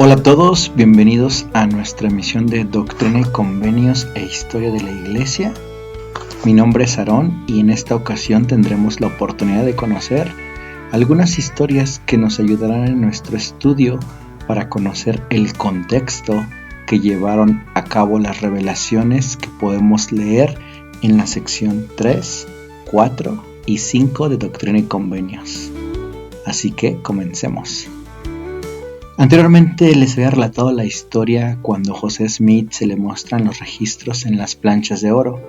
Hola a todos, bienvenidos a nuestra emisión de Doctrina y Convenios e Historia de la Iglesia. Mi nombre es Aarón y en esta ocasión tendremos la oportunidad de conocer algunas historias que nos ayudarán en nuestro estudio para conocer el contexto que llevaron a cabo las revelaciones que podemos leer en la sección 3, 4 y 5 de Doctrina y Convenios. Así que comencemos. Anteriormente les había relatado la historia cuando José Smith se le muestran los registros en las planchas de oro.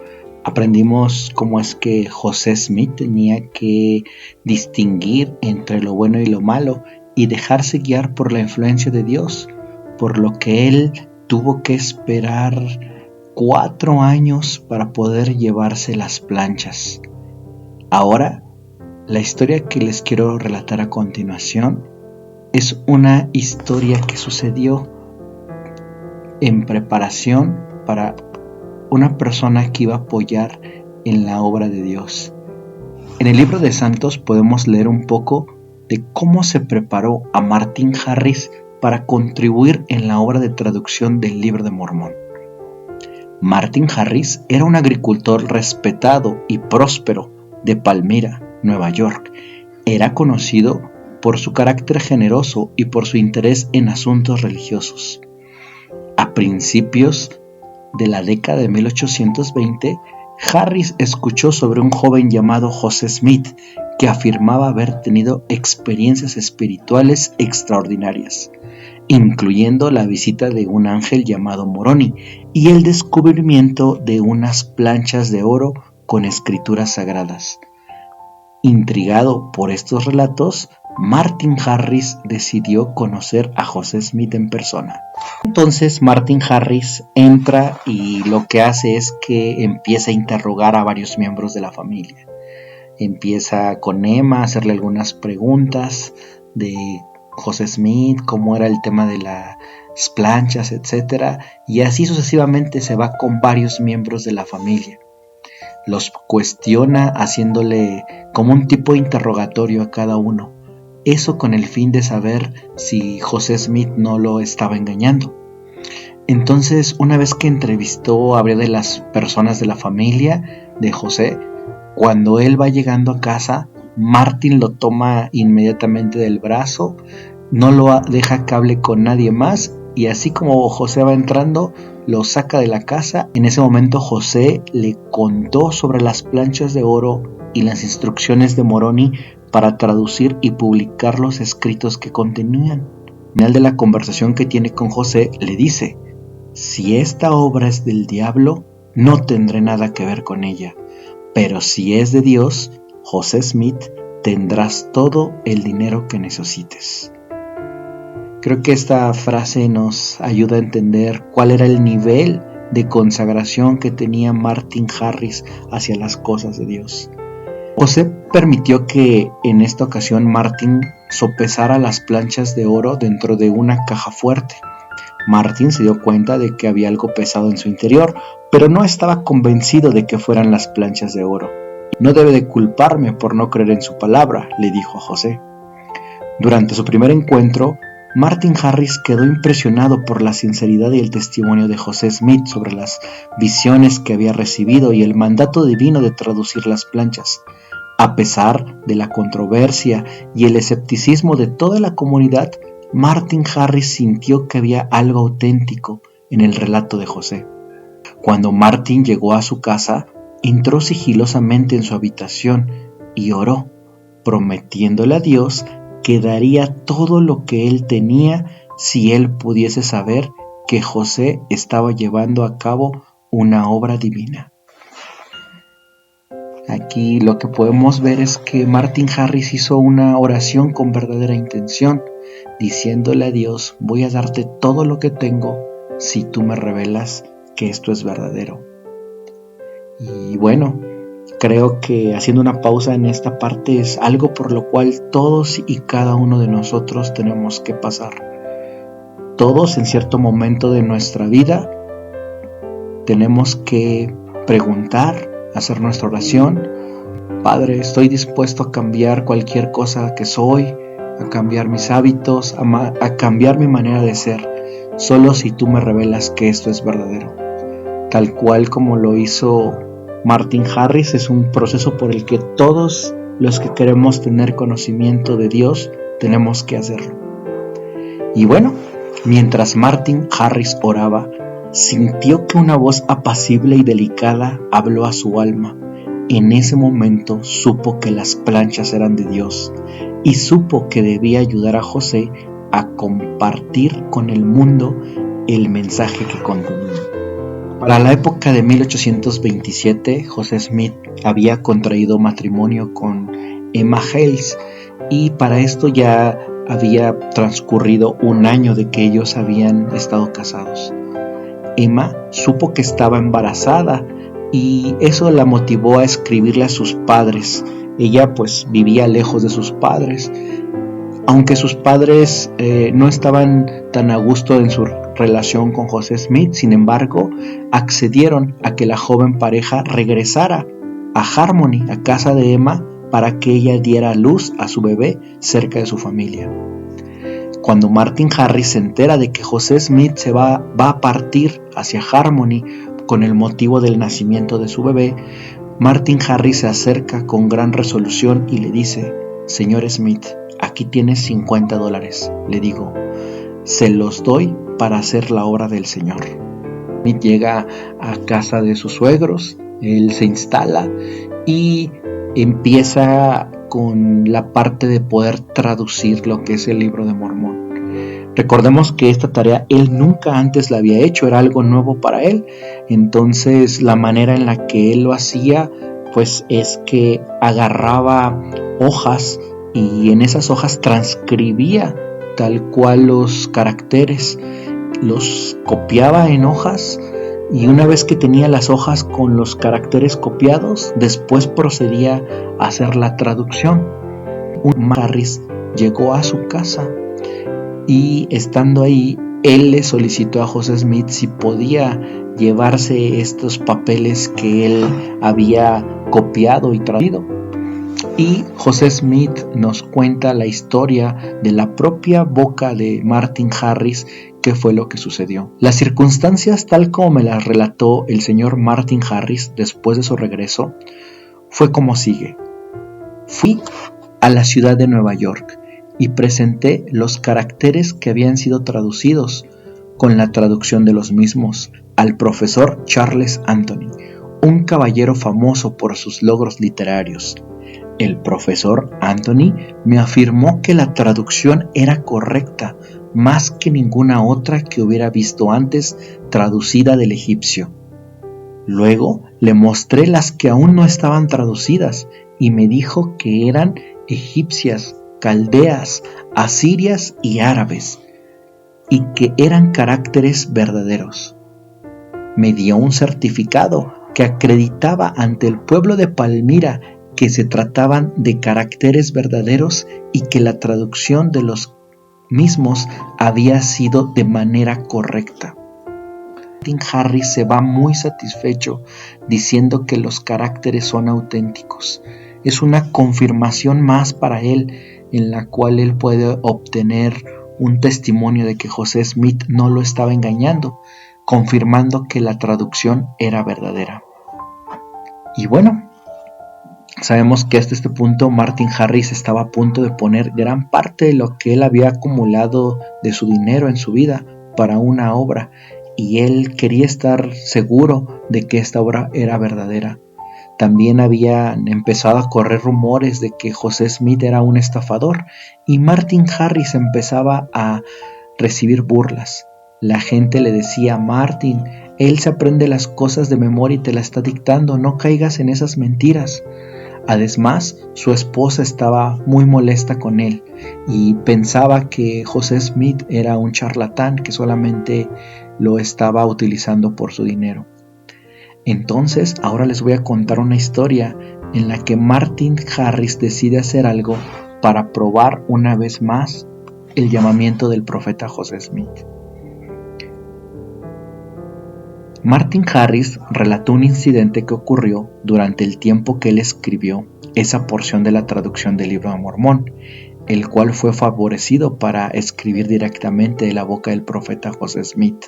Aprendimos cómo es que José Smith tenía que distinguir entre lo bueno y lo malo y dejarse guiar por la influencia de Dios, por lo que él tuvo que esperar 4 años para poder llevarse las planchas. Ahora, la historia que les quiero relatar a continuación es una historia que sucedió en preparación para una persona que iba a apoyar en la obra de Dios. En el libro de Santos podemos leer un poco de cómo se preparó a Martin Harris para contribuir en la obra de traducción del Libro de Mormón. Martin Harris era un agricultor respetado y próspero de Palmyra, Nueva York. Era conocido por su carácter generoso y por su interés en asuntos religiosos. A principios de la década de 1820, Harris escuchó sobre un joven llamado José Smith que afirmaba haber tenido experiencias espirituales extraordinarias, incluyendo la visita de un ángel llamado Moroni y el descubrimiento de unas planchas de oro con escrituras sagradas. Intrigado por estos relatos, Martin Harris decidió conocer a José Smith en persona. Entonces Martin Harris entra y lo que hace es que empieza a interrogar a varios miembros de la familia. Empieza con Emma a hacerle algunas preguntas de José Smith, cómo era el tema de las planchas, etc. Y así sucesivamente se va con varios miembros de la familia. Los cuestiona haciéndole como un tipo de interrogatorio a cada uno. Eso con el fin de saber si José Smith no lo estaba engañando. Entonces, una vez que entrevistó a varias de las personas de la familia de José, cuando él va llegando a casa, Martin lo toma inmediatamente del brazo, no lo deja que hable con nadie más, y así como José va entrando, lo saca de la casa. En ese momento José le contó sobre las planchas de oro y las instrucciones de Moroni para traducir y publicar los escritos que contenían. Al final de la conversación que tiene con José, le dice: si esta obra es del diablo, no tendré nada que ver con ella, pero si es de Dios, José Smith, tendrás todo el dinero que necesites. Creo que esta frase nos ayuda a entender cuál era el nivel de consagración que tenía Martin Harris hacia las cosas de Dios. José permitió que en esta ocasión Martin sopesara las planchas de oro dentro de una caja fuerte. Martin se dio cuenta de que había algo pesado en su interior, pero no estaba convencido de que fueran las planchas de oro. No debe de culparme por no creer en su palabra, le dijo a José. Durante su primer encuentro, Martin Harris quedó impresionado por la sinceridad y el testimonio de José Smith sobre las visiones que había recibido y el mandato divino de traducir las planchas. A pesar de la controversia y el escepticismo de toda la comunidad, Martin Harris sintió que había algo auténtico en el relato de José. Cuando Martin llegó a su casa, entró sigilosamente en su habitación y oró, prometiéndole a Dios que daría todo lo que él tenía si él pudiese saber que José estaba llevando a cabo una obra divina. Aquí lo que podemos ver es que Martin Harris hizo una oración con verdadera intención, diciéndole a Dios: voy a darte todo lo que tengo si tú me revelas que esto es verdadero. Y bueno, creo que haciendo una pausa en esta parte es algo por lo cual todos y cada uno de nosotros tenemos que pasar. Todos en cierto momento de nuestra vida tenemos que preguntar, hacer nuestra oración: Padre, estoy dispuesto a cambiar cualquier cosa que soy, a cambiar mis hábitos, a cambiar mi manera de ser, solo si tú me revelas que esto es verdadero. Tal cual como lo hizo Martin Harris, es un proceso por el que todos los que queremos tener conocimiento de Dios tenemos que hacerlo. Y bueno, mientras Martin Harris oraba, sintió que una voz apacible y delicada habló a su alma. En ese momento supo que las planchas eran de Dios y supo que debía ayudar a José a compartir con el mundo el mensaje que contenía. Para la época de 1827, José Smith había contraído matrimonio con Emma Hales y para esto ya había transcurrido un año de que ellos habían estado casados. Emma supo que estaba embarazada y eso la motivó a escribirle a sus padres. Ella pues vivía lejos de sus padres, aunque sus padres no estaban tan a gusto en su relación con José Smith. Sin embargo, accedieron a que la joven pareja regresara a Harmony, a casa de Emma, para que ella diera luz a su bebé cerca de su familia. Cuando Martin Harris se entera de que José Smith se va a partir hacia Harmony con el motivo del nacimiento de su bebé, Martin Harris se acerca con gran resolución y le dice: «Señor Smith, aquí tienes $50, le digo, se los doy para hacer la obra del Señor». Smith llega a casa de sus suegros, él se instala y empieza con la parte de poder traducir lo que es el Libro de Mormón. Recordemos que esta tarea él nunca antes la había hecho, era algo nuevo para él. Entonces la manera en la que él lo hacía pues es que agarraba hojas y en esas hojas transcribía tal cual los caracteres, los copiaba en hojas y una vez que tenía las hojas con los caracteres copiados, después procedía a hacer la traducción. Harris llegó a su casa y estando ahí, él le solicitó a José Smith si podía llevarse estos papeles que él había copiado y traducido. Y José Smith nos cuenta la historia de la propia boca de Martin Harris, qué fue lo que sucedió. Las circunstancias, tal como me las relató el señor Martin Harris después de su regreso, fue como sigue. Fui a la ciudad de Nueva York y presenté los caracteres que habían sido traducidos con la traducción de los mismos al profesor Charles Anthony, un caballero famoso por sus logros literarios. El profesor Anthony me afirmó que la traducción era correcta, más que ninguna otra que hubiera visto antes traducida del egipcio. Luego le mostré las que aún no estaban traducidas y me dijo que eran egipcias, caldeas, asirias y árabes, y que eran caracteres verdaderos. Me dio un certificado que acreditaba ante el pueblo de Palmira que se trataban de caracteres verdaderos y que la traducción de los mismos había sido de manera correcta. Martin Harris se va muy satisfecho diciendo que los caracteres son auténticos. Es una confirmación más para él en la cual él puede obtener un testimonio de que José Smith no lo estaba engañando, confirmando que la traducción era verdadera. Y bueno, sabemos que hasta este punto Martin Harris estaba a punto de poner gran parte de lo que él había acumulado de su dinero en su vida para una obra, y él quería estar seguro de que esta obra era verdadera. También habían empezado a correr rumores de que José Smith era un estafador y Martin Harris empezaba a recibir burlas. La gente le decía: Martin, él se aprende las cosas de memoria y te la está dictando, no caigas en esas mentiras. Además, su esposa estaba muy molesta con él y pensaba que José Smith era un charlatán que solamente lo estaba utilizando por su dinero. Entonces, ahora les voy a contar una historia en la que Martin Harris decide hacer algo para probar una vez más el llamamiento del profeta José Smith. Martin Harris relató un incidente que ocurrió durante el tiempo que él escribió esa porción de la traducción del Libro de Mormón. el cual fue favorecido para escribir directamente de la boca del profeta José Smith.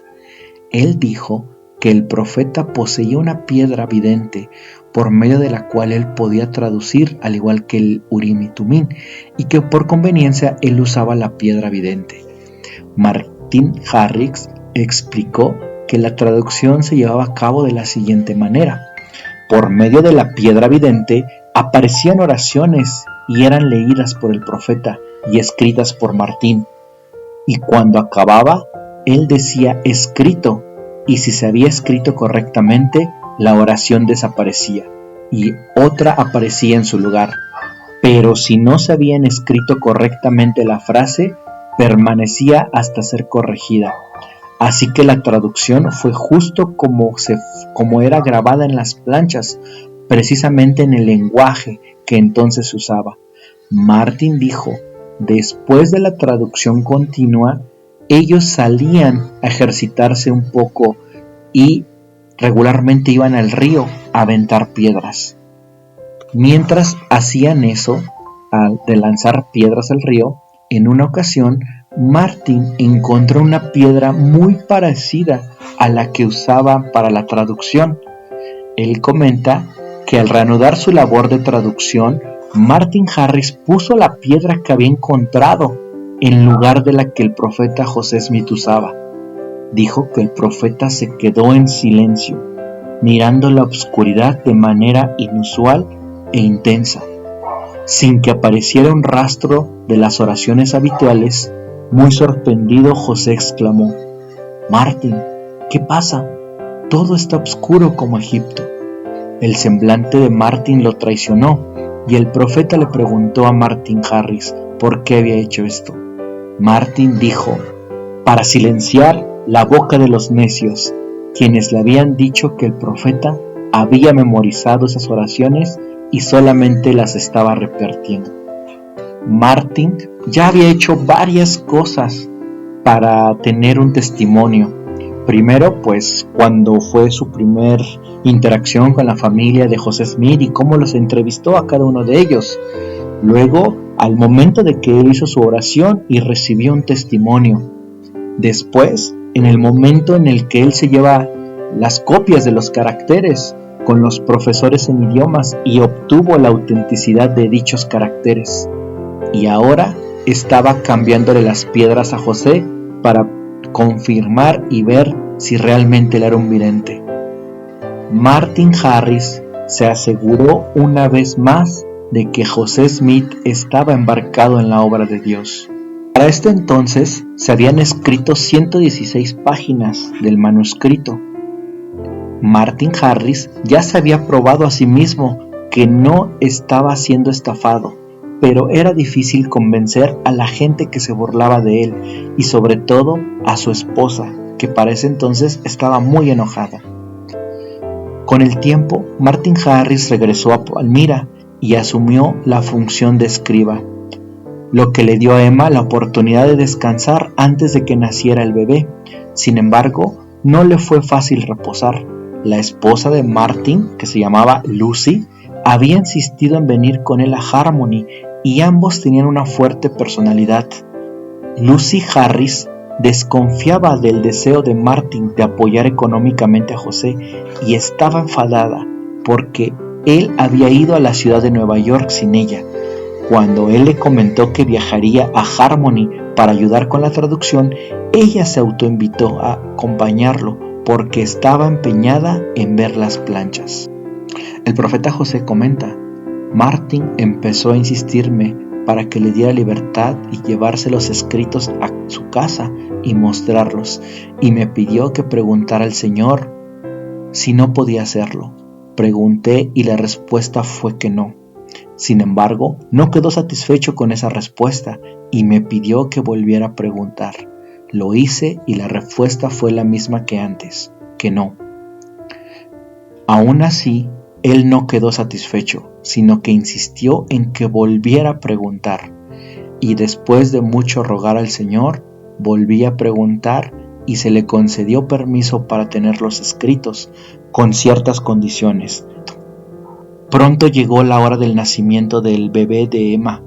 Él dijo que el profeta poseía una piedra vidente por medio de la cual él podía traducir, al igual que el Urim y Tumim, y que por conveniencia él usaba la piedra vidente. Martin Harris explicó que la traducción se llevaba a cabo de la siguiente manera. Por medio de la piedra vidente aparecían oraciones y eran leídas por el profeta y escritas por Martín. Y cuando acababa, él decía escrito, y si se había escrito correctamente, la oración desaparecía y otra aparecía en su lugar. Pero si no se habían escrito correctamente la frase, permanecía hasta ser corregida. Así que la traducción fue justo como era grabada en las planchas, precisamente en el lenguaje que entonces se usaba. Martin dijo, después de la traducción continua, ellos salían a ejercitarse un poco y regularmente iban al río a aventar piedras. Mientras hacían eso, de lanzar piedras al río, en una ocasión, Martin encontró una piedra muy parecida a la que usaba para la traducción. Él comenta que al reanudar su labor de traducción, Martin Harris puso la piedra que había encontrado en lugar de la que el profeta José Smith usaba. Dijo que el profeta se quedó en silencio, mirando la oscuridad de manera inusual e intensa. Sin que apareciera un rastro de las oraciones habituales, muy sorprendido José exclamó, «Martin, ¿qué pasa? Todo está oscuro como Egipto». El semblante de Martin lo traicionó y el profeta le preguntó a Martin Harris por qué había hecho esto. Martin dijo, «Para silenciar la boca de los necios, quienes le habían dicho que el profeta había memorizado esas oraciones y solamente las estaba repitiendo». Martin ya había hecho varias cosas para tener un testimonio. Primero, pues cuando fue su primer interacción con la familia de José Smith y cómo los entrevistó a cada uno de ellos. Luego, al momento de que él hizo su oración y recibió un testimonio. Después, en el momento en el que él se lleva las copias de los caracteres con los profesores en idiomas y obtuvo la autenticidad de dichos caracteres. Y ahora estaba cambiándole las piedras a José para confirmar y ver si realmente él era un vidente. Martin Harris se aseguró una vez más de que José Smith estaba embarcado en la obra de Dios. Para este entonces se habían escrito 116 páginas del manuscrito. Martin Harris ya se había probado a sí mismo que no estaba siendo estafado, pero era difícil convencer a la gente que se burlaba de él y sobre todo a su esposa, que para ese entonces estaba muy enojada. Con el tiempo, Martin Harris regresó a Palmira y asumió la función de escriba, lo que le dio a Emma la oportunidad de descansar antes de que naciera el bebé. Sin embargo, no le fue fácil reposar. La esposa de Martin, que se llamaba Lucy, había insistido en venir con él a Harmony y ambos tenían una fuerte personalidad. Lucy Harris desconfiaba del deseo de Martin de apoyar económicamente a José y estaba enfadada porque él había ido a la ciudad de Nueva York sin ella. Cuando él le comentó que viajaría a Harmony para ayudar con la traducción, ella se autoinvitó a acompañarlo porque estaba empeñada en ver las planchas. El profeta José comenta, Martin empezó a insistirme para que le diera libertad y llevarse los escritos a su casa y mostrarlos, y me pidió que preguntara al Señor si no podía hacerlo. Pregunté y la respuesta fue que no. Sin embargo, no quedó satisfecho con esa respuesta y me pidió que volviera a preguntar. Lo hice y la respuesta fue la misma que antes, que no. Aún así, él no quedó satisfecho, sino que insistió en que volviera a preguntar. Y después de mucho rogar al Señor, volví a preguntar y se le concedió permiso para tenerlos escritos, con ciertas condiciones. Pronto llegó la hora del nacimiento del bebé de Emma.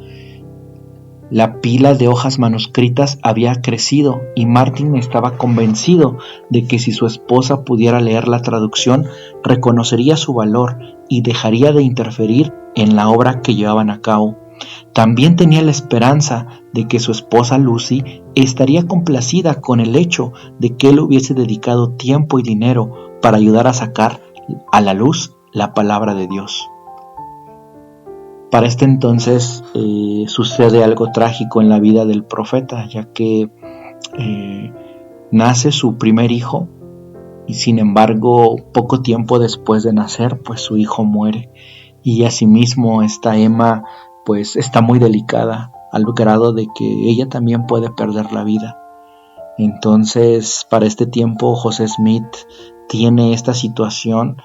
La pila de hojas manuscritas había crecido y Martin estaba convencido de que si su esposa pudiera leer la traducción, reconocería su valor y dejaría de interferir en la obra que llevaban a cabo. También tenía la esperanza de que su esposa Lucy estaría complacida con el hecho de que él hubiese dedicado tiempo y dinero para ayudar a sacar a la luz la palabra de Dios. Para este entonces sucede algo trágico en la vida del profeta, ya que nace su primer hijo y sin embargo poco tiempo después de nacer pues su hijo muere, y asimismo esta Emma pues está muy delicada al grado de que ella también puede perder la vida. Entonces para este tiempo José Smith tiene esta situación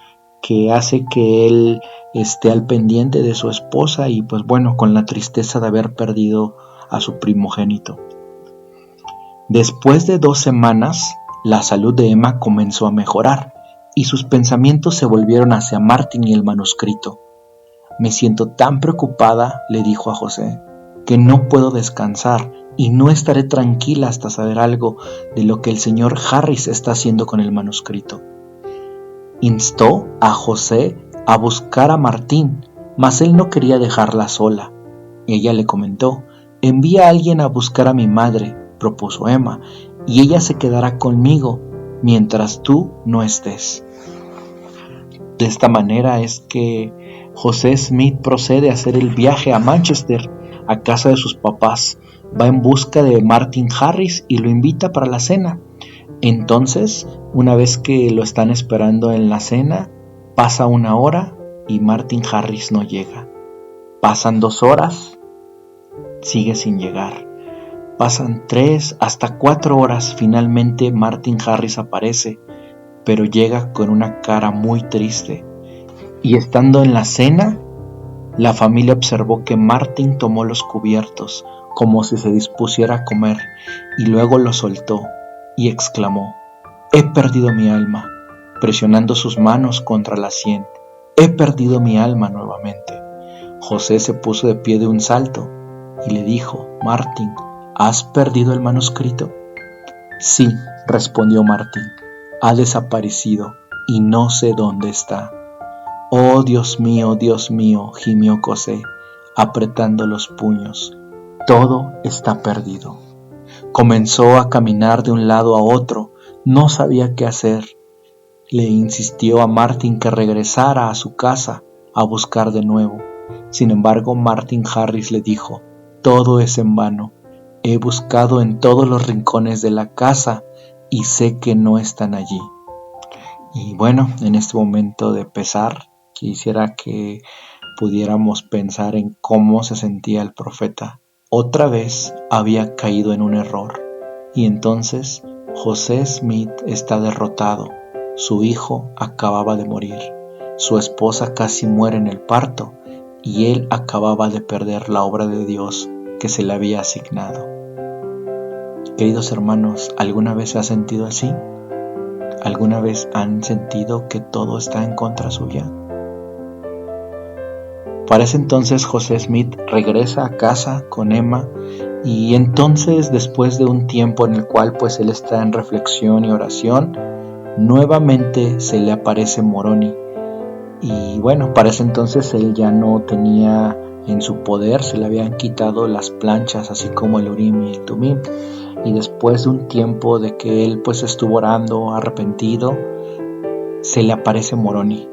que hace que él esté al pendiente de su esposa y pues bueno, con la tristeza de haber perdido a su primogénito. Después de 2 semanas, la salud de Emma comenzó a mejorar y sus pensamientos se volvieron hacia Martin y el manuscrito. Me siento tan preocupada, le dijo a José, que no puedo descansar y no estaré tranquila hasta saber algo de lo que el señor Harris está haciendo con el manuscrito. Instó a José a buscar a Martín, mas él no quería dejarla sola. Ella le comentó: envía a alguien a buscar a mi madre, propuso Emma, y ella se quedará conmigo mientras tú no estés. De esta manera es que José Smith procede a hacer el viaje a Manchester, a casa de sus papás. Va en busca de Martin Harris y lo invita para la cena. Entonces, una vez que lo están esperando en la cena, pasa 1 hora y Martin Harris no llega. Pasan 2 horas, sigue sin llegar. Pasan 3 hasta 4 horas, finalmente Martin Harris aparece, pero llega con una cara muy triste. Y estando en la cena, la familia observó que Martin tomó los cubiertos como si se dispusiera a comer y luego los soltó y exclamó: «He perdido mi alma», presionando sus manos contra la sien. «He perdido mi alma nuevamente». José se puso de pie de un salto y le dijo: «Martin, ¿has perdido el manuscrito?». «Sí», respondió Martin, «ha desaparecido y no sé dónde está». «Oh, Dios mío», gimió José, apretando los puños. «Todo está perdido». Comenzó a caminar de un lado a otro, no sabía qué hacer. Le insistió a Martin que regresara a su casa a buscar de nuevo. Sin embargo, Martin Harris le dijo: «Todo es en vano. He buscado en todos los rincones de la casa y sé que no están allí». Y bueno, en este momento de pesar, quisiera que pudiéramos pensar en cómo se sentía el profeta. Otra vez había caído en un error, y entonces José Smith está derrotado. Su hijo acababa de morir, su esposa casi muere en el parto, y él acababa de perder la obra de Dios que se le había asignado. Queridos hermanos, ¿alguna vez se ha sentido así? ¿Alguna vez han sentido que todo está en contra suya? Para ese entonces José Smith regresa a casa con Emma, y entonces después de un tiempo en el cual pues él está en reflexión y oración, nuevamente se le aparece Moroni. Y bueno, para ese entonces él ya no tenía en su poder, se le habían quitado las planchas así como el Urim y el Tumim. Y después de un tiempo de que él pues estuvo orando arrepentido, se le aparece Moroni.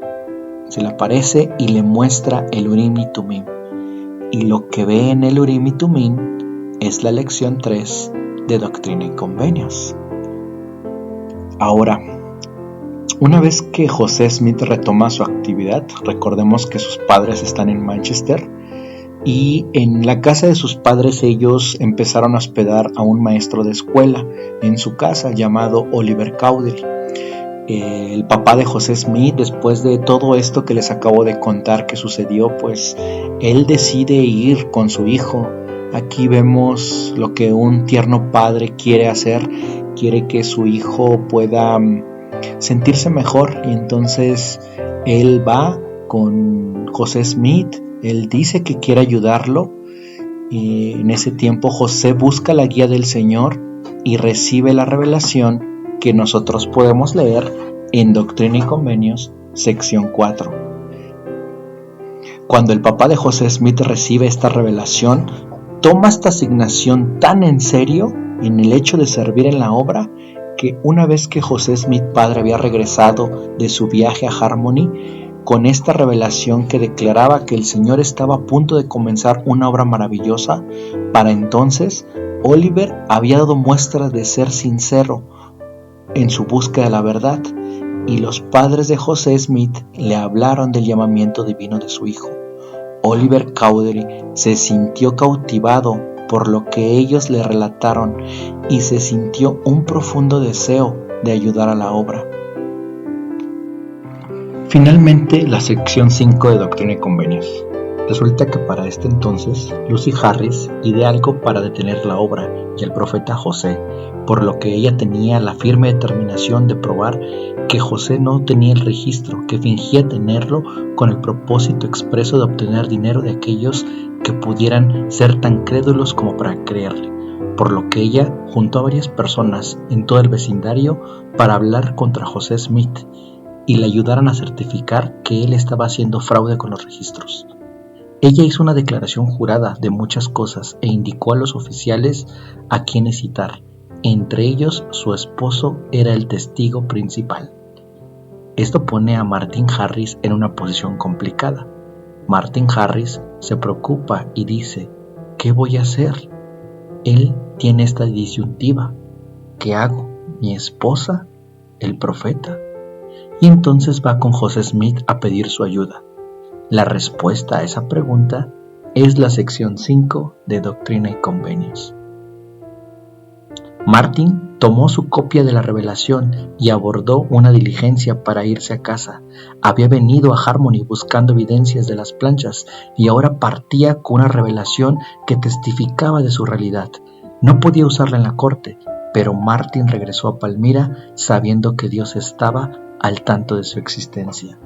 Se le aparece y le muestra el Urim y Tumim. Y lo que ve en el Urim y Tumim es la lección 3 de Doctrina y Convenios. Ahora, una vez que José Smith retoma su actividad, recordemos que sus padres están en Manchester, y en la casa de sus padres ellos empezaron a hospedar a un maestro de escuela en su casa llamado Oliver Cowdery. El papá de José Smith, después de todo esto que les acabo de contar que sucedió, pues él decide ir con su hijo. Aquí vemos lo que un tierno padre quiere hacer, quiere que su hijo pueda sentirse mejor, y entonces él va con José Smith. Él dice que quiere ayudarlo En ese tiempo José busca la guía del Señor y recibe la revelación que nosotros podemos leer en Doctrina y Convenios, sección 4. Cuando el papá de José Smith recibe esta revelación, toma esta asignación tan en serio en el hecho de servir en la obra, que una vez que José Smith padre había regresado de su viaje a Harmony, con esta revelación que declaraba que el Señor estaba a punto de comenzar una obra maravillosa, para entonces Oliver había dado muestras de ser sincero en su búsqueda de la verdad, y los padres de José Smith le hablaron del llamamiento divino de su hijo. Oliver Cowdery se sintió cautivado por lo que ellos le relataron y se sintió un profundo deseo de ayudar a la obra. Finalmente, la sección 5 de Doctrina y Convenios. Resulta que para este entonces, Lucy Harris idea algo para detener la obra y al profeta José, por lo que ella tenía la firme determinación de probar que José no tenía el registro, que fingía tenerlo con el propósito expreso de obtener dinero de aquellos que pudieran ser tan crédulos como para creerle, por lo que ella juntó a varias personas en todo el vecindario para hablar contra José Smith y le ayudaran a certificar que él estaba haciendo fraude con los registros. Ella hizo una declaración jurada de muchas cosas e indicó a los oficiales a quienes citar. Entre ellos, su esposo era el testigo principal. Esto pone a Martin Harris en una posición complicada. Martin Harris se preocupa y dice: ¿qué voy a hacer? Él tiene esta disyuntiva. ¿Qué hago? ¿Mi esposa? ¿El profeta? Y entonces va con José Smith a pedir su ayuda. La respuesta a esa pregunta es la sección 5 de Doctrina y Convenios. Martin tomó su copia de la revelación y abordó una diligencia para irse a casa. Había venido a Harmony buscando evidencias de las planchas y ahora partía con una revelación que testificaba de su realidad. No podía usarla en la corte, pero Martin regresó a Palmyra sabiendo que Dios estaba al tanto de su existencia.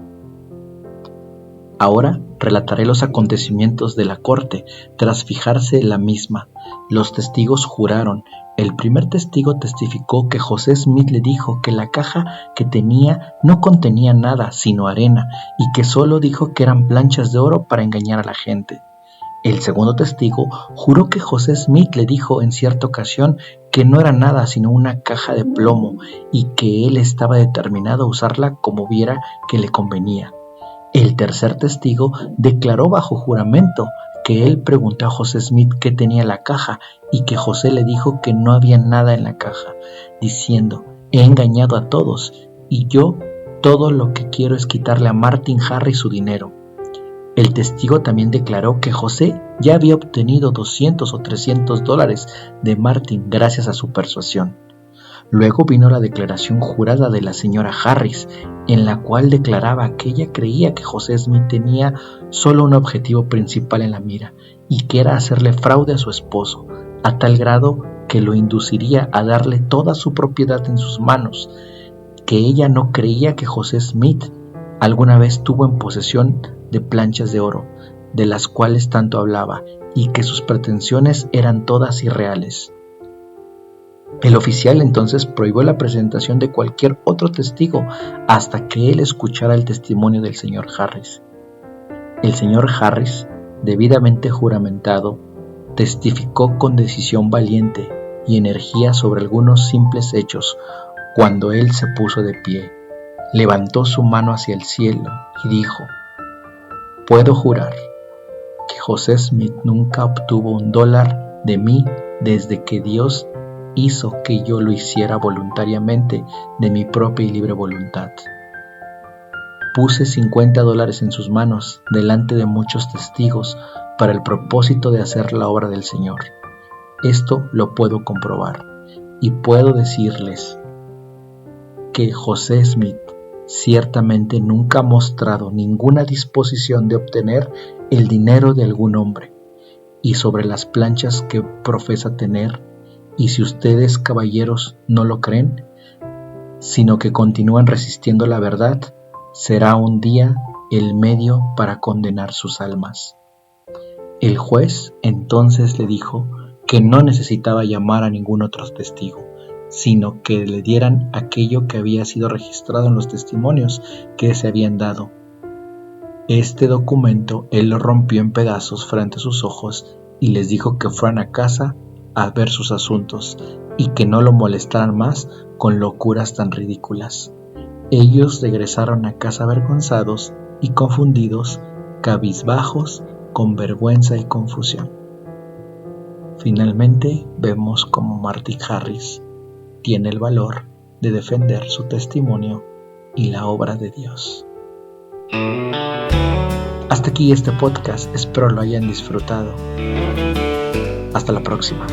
Ahora relataré los acontecimientos de la corte tras fijarse la misma. Los testigos juraron. El primer testigo testificó que José Smith le dijo que la caja que tenía no contenía nada sino arena y que solo dijo que eran planchas de oro para engañar a la gente. El segundo testigo juró que José Smith le dijo en cierta ocasión que no era nada sino una caja de plomo y que él estaba determinado a usarla como viera que le convenía. El tercer testigo declaró bajo juramento que él preguntó a José Smith qué tenía la caja y que José le dijo que no había nada en la caja, diciendo: he engañado a todos y yo todo lo que quiero es quitarle a Martin Harris su dinero. El testigo también declaró que José ya había obtenido $200 o $300 de Martin gracias a su persuasión. Luego vino la declaración jurada de la señora Harris, en la cual declaraba que ella creía que José Smith tenía solo un objetivo principal en la mira, y que era hacerle fraude a su esposo, a tal grado que lo induciría a darle toda su propiedad en sus manos, que ella no creía que José Smith alguna vez tuvo en posesión de planchas de oro, de las cuales tanto hablaba, y que sus pretensiones eran todas irreales. El oficial entonces prohibió la presentación de cualquier otro testigo hasta que él escuchara el testimonio del señor Harris. El señor Harris, debidamente juramentado, testificó con decisión valiente y energía sobre algunos simples hechos cuando él se puso de pie, levantó su mano hacia el cielo y dijo: puedo jurar que José Smith nunca obtuvo $1 de mí desde que Dios hizo que yo lo hiciera voluntariamente de mi propia y libre voluntad. Puse $50 en sus manos delante de muchos testigos para el propósito de hacer la obra del Señor. Esto lo puedo comprobar y puedo decirles que José Smith ciertamente nunca ha mostrado ninguna disposición de obtener el dinero de algún hombre, y sobre las planchas que profesa tener, y si ustedes, caballeros, no lo creen, sino que continúan resistiendo la verdad, será un día el medio para condenar sus almas. El juez entonces le dijo que no necesitaba llamar a ningún otro testigo, sino que le dieran aquello que había sido registrado en los testimonios que se habían dado. Este documento él lo rompió en pedazos frente a sus ojos y les dijo que fueran a casa a ver sus asuntos y que no lo molestaran más con locuras tan ridículas. Ellos regresaron a casa avergonzados y confundidos, cabizbajos, con vergüenza y confusión. Finalmente vemos cómo Martin Harris tiene el valor de defender su testimonio y la obra de Dios. Hasta aquí este podcast, espero lo hayan disfrutado. Hasta la próxima.